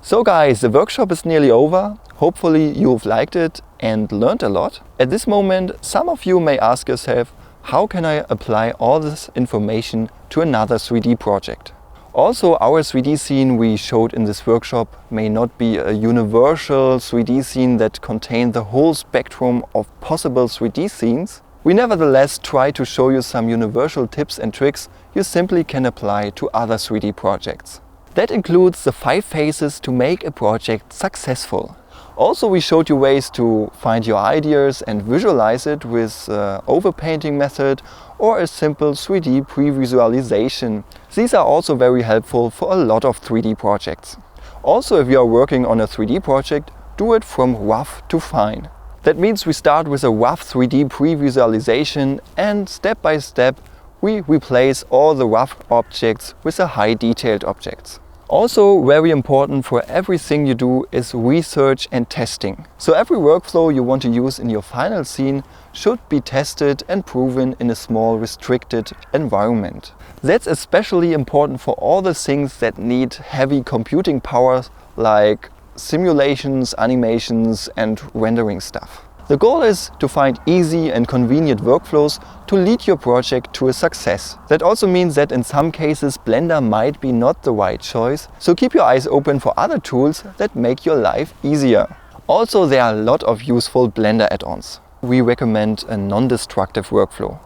So guys, the workshop is nearly over. Hopefully you've liked it and learned a lot. At this moment, some of you may ask yourself, how can I apply all this information to another 3D project? Also, our 3D scene we showed in this workshop may not be a universal 3D scene that contains the whole spectrum of possible 3D scenes. We nevertheless try to show you some universal tips and tricks you simply can apply to other 3D projects. That includes the 5 phases to make a project successful. Also, we showed you ways to find your ideas and visualize it with overpainting method or a simple 3D pre-visualization. These are also very helpful for a lot of 3D projects. Also, if you are working on a 3D project, do it from rough to fine. That means we start with a rough 3D pre-visualization and step by step we replace all the rough objects with the high detailed objects. Also, very important for everything you do is research and testing. So every workflow you want to use in your final scene should be tested and proven in a small restricted environment. That's especially important for all the things that need heavy computing power, like simulations, animations and rendering stuff. The goal is to find easy and convenient workflows to lead your project to a success. That also means that in some cases Blender might be not the right choice, so keep your eyes open for other tools that make your life easier. Also, there are a lot of useful Blender add-ons. We recommend a non-destructive workflow.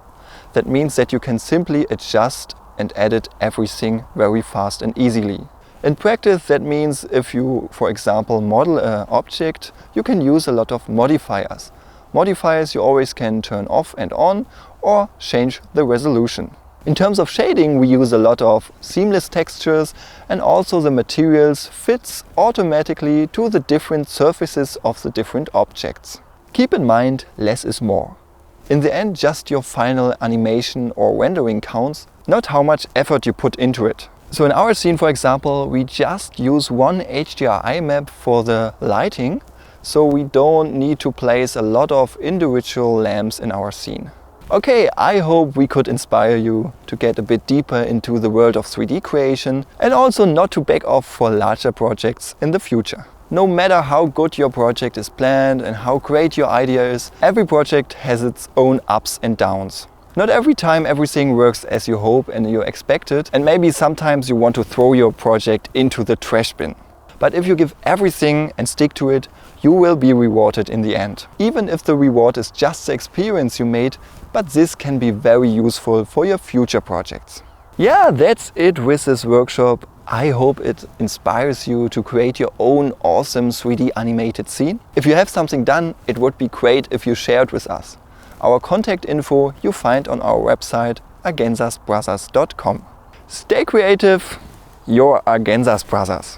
That means that you can simply adjust and edit everything very fast and easily. In practice, that means if you, for example, model an object, you can use a lot of modifiers. Modifiers you always can turn off and on or change the resolution. In terms of shading, we use a lot of seamless textures and also the materials fits automatically to the different surfaces of the different objects. Keep in mind, less is more. In the end, just your final animation or rendering counts, not how much effort you put into it. So in our scene, for example, we just use one HDRI map for the lighting, so we don't need to place a lot of individual lamps in our scene. Okay, I hope we could inspire you to get a bit deeper into the world of 3D creation and also not to back off for larger projects in the future. No matter how good your project is planned and how great your idea is, every project has its own ups and downs. Not every time everything works as you hope and you expected, and maybe sometimes you want to throw your project into the trash bin. But if you give everything and stick to it, you will be rewarded in the end. Even if the reward is just the experience you made, but this can be very useful for your future projects. Yeah, that's it with this workshop. I hope it inspires you to create your own awesome 3D animated scene. If you have something done, it would be great if you share it with us. Our contact info you find on our website AgenZasBrothers.com. Stay creative, your AgenZasBrothers.